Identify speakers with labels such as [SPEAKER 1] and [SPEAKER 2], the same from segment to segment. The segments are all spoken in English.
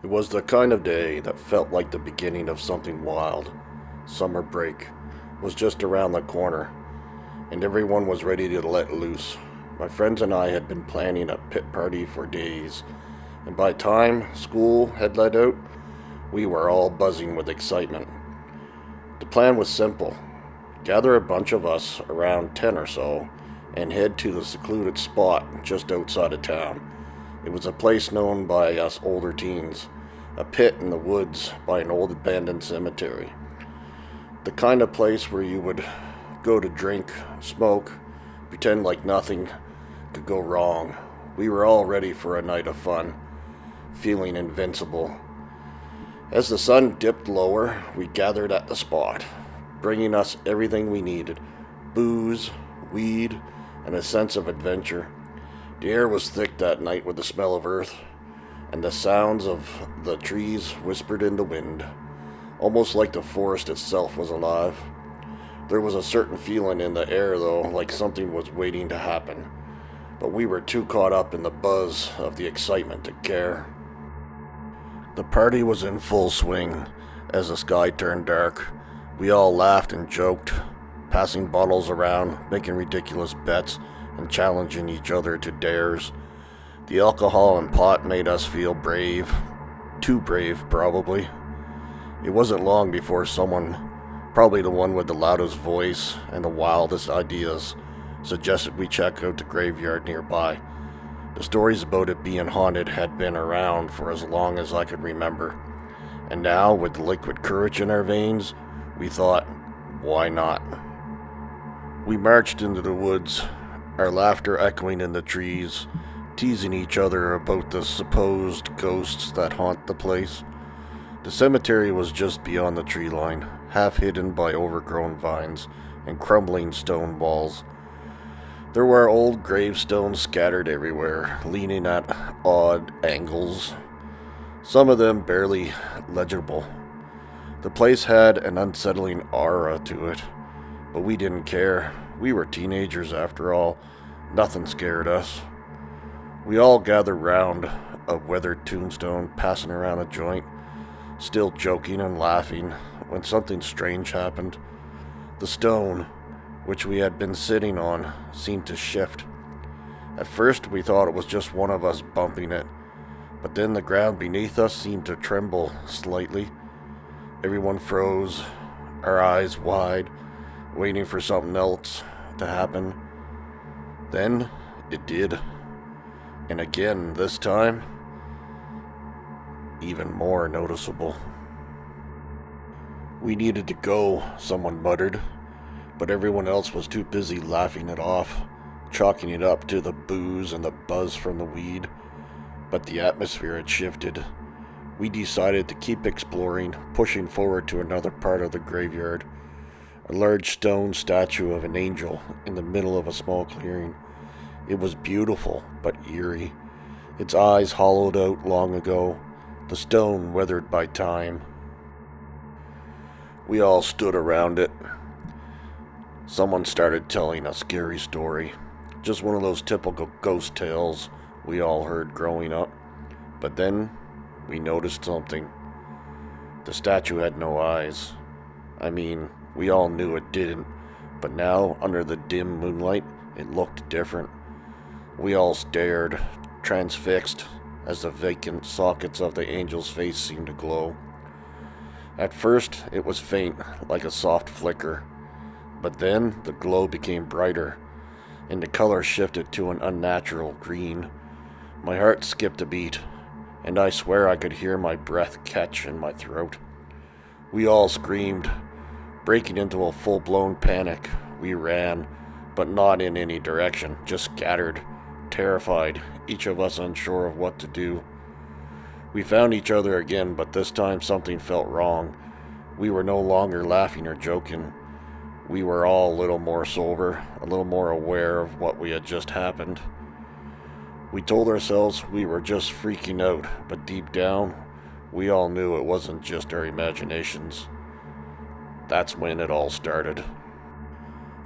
[SPEAKER 1] It was the kind of day that felt like the beginning of something wild. Summer break was just around the corner, and everyone was ready to let loose. My friends and I had been planning a pit party for days, and by the time school had let out, we were all buzzing with excitement. The plan was simple: gather a bunch of us, around 10 or so, and head to the secluded spot just outside of town. It was a place known by us older teens, a pit in the woods by an old abandoned cemetery. The kind of place where you would go to drink, smoke, pretend like nothing could go wrong. We were all ready for a night of fun, feeling invincible. As the sun dipped lower, we gathered at the spot, bringing us everything we needed: booze, weed, and a sense of adventure. The air was thick that night with the smell of earth, and the sounds of the trees whispered in the wind, almost like the forest itself was alive. There was a certain feeling in the air, though, like something was waiting to happen, but we were too caught up in the buzz of the excitement to care. The party was in full swing as the sky turned dark. We all laughed and joked, passing bottles around, making ridiculous bets, and challenging each other to dares. The alcohol and pot made us feel brave. Too brave, probably. It wasn't long before someone, probably the one with the loudest voice and the wildest ideas, suggested we check out the graveyard nearby. The stories about it being haunted had been around for as long as I could remember, and now, with the liquid courage in our veins, we thought, why not? We marched into the woods, our laughter echoing in the trees, teasing each other about the supposed ghosts that haunt the place. The cemetery was just beyond the tree line, half hidden by overgrown vines and crumbling stone walls. There were old gravestones scattered everywhere, leaning at odd angles, some of them barely legible. The place had an unsettling aura to it, but we didn't care. We were teenagers after all. Nothing scared us. We all gathered round a weathered tombstone, passing around a joint, still joking and laughing, when something strange happened. The stone, which we had been sitting on, seemed to shift. At first we thought it was just one of us bumping it, but then the ground beneath us seemed to tremble slightly. Everyone froze, our eyes wide, waiting for something else to happen. Then it did. And again, this time, even more noticeable. We needed to go, someone muttered, but everyone else was too busy laughing it off, chalking it up to the booze and the buzz from the weed. But the atmosphere had shifted. We decided to keep exploring, pushing forward to another part of the graveyard. A large stone statue of an angel in the middle of a small clearing. It was beautiful, but eerie. Its eyes hollowed out long ago, the stone weathered by time. We all stood around it. Someone started telling a scary story. Just one of those typical ghost tales we all heard growing up. But then, we noticed something. The statue had no eyes. I mean, we all knew it didn't, but now, under the dim moonlight, it looked different. We all stared, transfixed, as the vacant sockets of the angel's face seemed to glow. At first, it was faint, like a soft flicker, but then the glow became brighter, and the color shifted to an unnatural green. My heart skipped a beat, and I swear I could hear my breath catch in my throat. We all screamed, breaking into a full-blown panic. We ran, but not in any direction, just scattered, terrified, each of us unsure of what to do. We found each other again, but this time something felt wrong. We were no longer laughing or joking. We were all a little more sober, a little more aware of what we had just happened. We told ourselves we were just freaking out, but deep down, we all knew it wasn't just our imaginations. That's when it all started.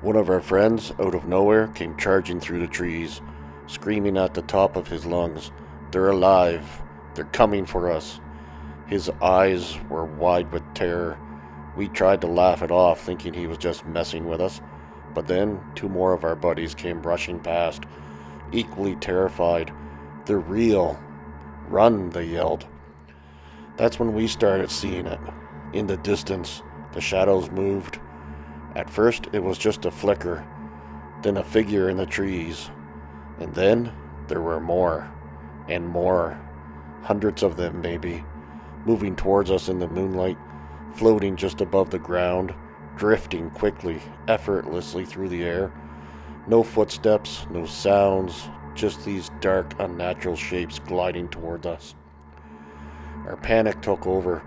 [SPEAKER 1] One of our friends, out of nowhere, came charging through the trees, screaming at the top of his lungs, "They're alive! They're coming for us!" His eyes were wide with terror. We tried to laugh it off, thinking he was just messing with us, but then 2 more of our buddies came rushing past, equally terrified. "They're real! Run!" they yelled. That's when we started seeing it. In the distance, the shadows moved. At first, it was just a flicker, then a figure in the trees, and then there were more and more, hundreds of them maybe, moving towards us in the moonlight, floating just above the ground, drifting quickly, effortlessly through the air. No footsteps, no sounds, just these dark, unnatural shapes gliding toward us. Our panic took over.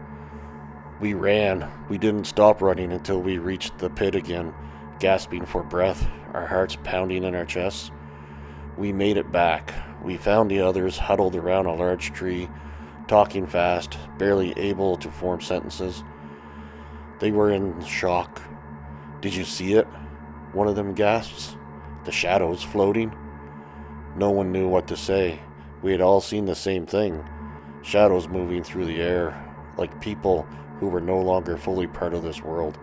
[SPEAKER 1] We ran. We didn't stop running until we reached the pit again, gasping for breath, our hearts pounding in our chests. We made it back. We found the others huddled around a large tree, talking fast, barely able to form sentences. They were in shock. "Did you see it?" one of them gasps. "The shadows floating?" No one knew what to say. We had all seen the same thing. Shadows moving through the air, like people who were no longer fully part of this world.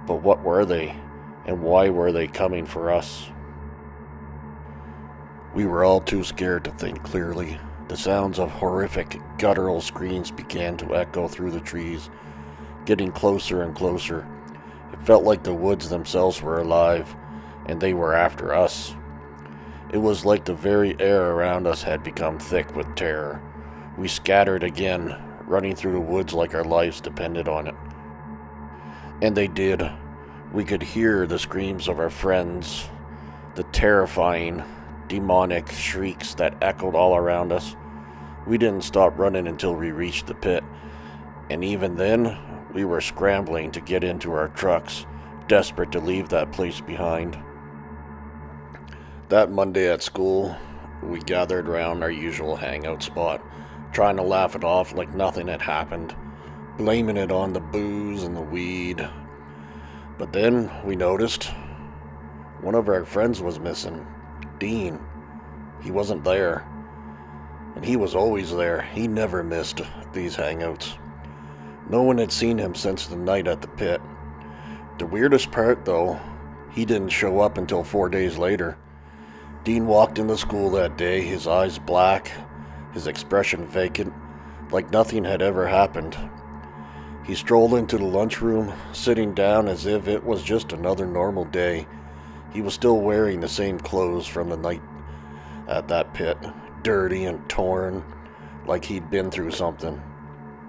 [SPEAKER 1] But what were they, and why were they coming for us? We were all too scared to think clearly. The sounds of horrific, guttural screams began to echo through the trees, getting closer and closer. It felt like the woods themselves were alive, and they were after us. It was like the very air around us had become thick with terror. We scattered again, running through the woods like our lives depended on it. And they did. We could hear the screams of our friends, the terrifying, demonic shrieks that echoed all around us. We didn't stop running until we reached the pit, and even then, we were scrambling to get into our trucks, desperate to leave that place behind. That Monday at school, we gathered around our usual hangout spot, trying to laugh it off like nothing had happened, blaming it on the booze and the weed. But then we noticed one of our friends was missing. Dean. He wasn't there. And he was always there. He never missed these hangouts. No one had seen him since the night at the pit. The weirdest part, though, he didn't show up until 4 days later. Dean walked into school that day, his eyes black, his expression vacant, like nothing had ever happened. He strolled into the lunchroom, sitting down as if it was just another normal day. He was still wearing the same clothes from the night at that pit, dirty and torn, like he'd been through something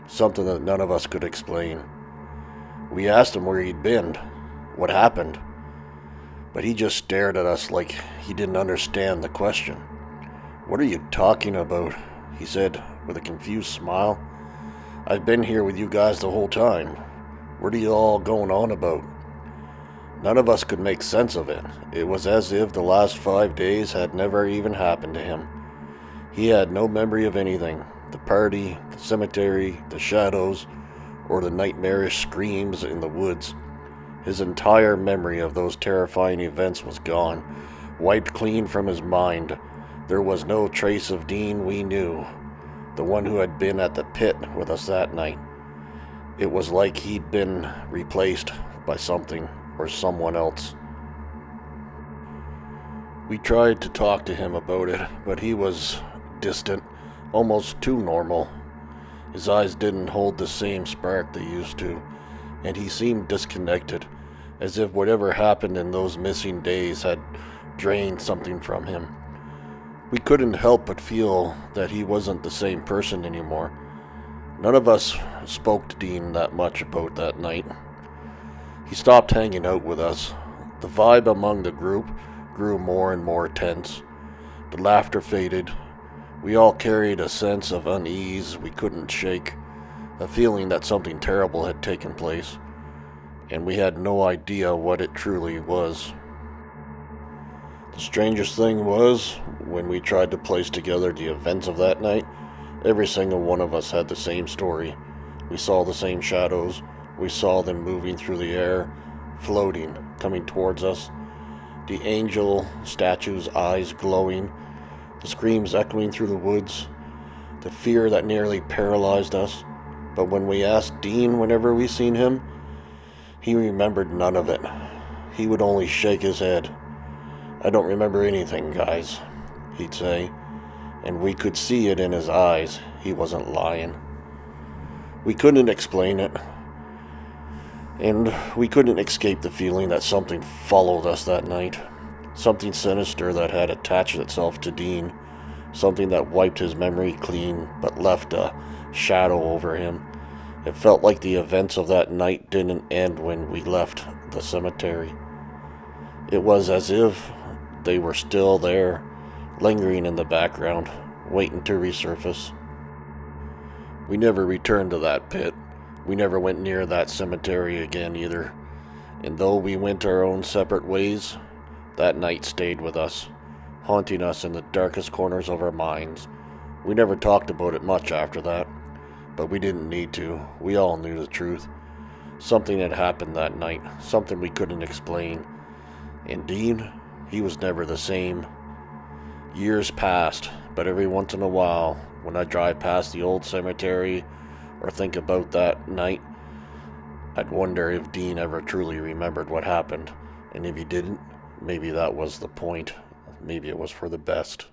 [SPEAKER 1] that none of us could explain. We asked him where he'd been, what happened, but he just stared at us like he didn't understand the question. "What are you talking about?" he said with a confused smile. "I've been here with you guys the whole time. What are you all going on about?" None of us could make sense of it. It was as if the last 5 days had never even happened to him. He had no memory of anything. The party, the cemetery, the shadows, or the nightmarish screams in the woods. His entire memory of those terrifying events was gone, wiped clean from his mind. There was no trace of Dean we knew, the one who had been at the pit with us that night. It was like he'd been replaced by something or someone else. We tried to talk to him about it, but he was distant, almost too normal. His eyes didn't hold the same spark they used to, and he seemed disconnected, as if whatever happened in those missing days had drained something from him. We couldn't help but feel that he wasn't the same person anymore. None of us spoke to Dean that much about that night. He stopped hanging out with us. The vibe among the group grew more and more tense. The laughter faded. We all carried a sense of unease we couldn't shake, a feeling that something terrible had taken place, and we had no idea what it truly was. The strangest thing was, when we tried to place together the events of that night, every single one of us had the same story. We saw the same shadows. We saw them moving through the air, floating, coming towards us. The angel statue's eyes glowing, the screams echoing through the woods, the fear that nearly paralyzed us, But when we asked Dean whenever we seen him, he remembered none of it. He would only shake his head. "I don't remember anything, guys," he'd say, and we could see it in his eyes. He wasn't lying. We couldn't explain it, and we couldn't escape the feeling that something followed us that night. Something sinister that had attached itself to Dean. Something that wiped his memory clean but left a shadow over him. It felt like the events of that night didn't end when we left the cemetery. It was as if they were still there, lingering in the background, waiting to resurface. We never returned to that pit. We never went near that cemetery again either. And though we went our own separate ways, that night stayed with us, haunting us in the darkest corners of our minds. We never talked about it much after that, but we didn't need to. We all knew the truth. Something had happened that night, something we couldn't explain. And Dean, he was never the same. Years passed, but every once in a while, when I drive past the old cemetery or think about that night, I'd wonder if Dean ever truly remembered what happened. And if he didn't, maybe that was the point. Maybe it was for the best.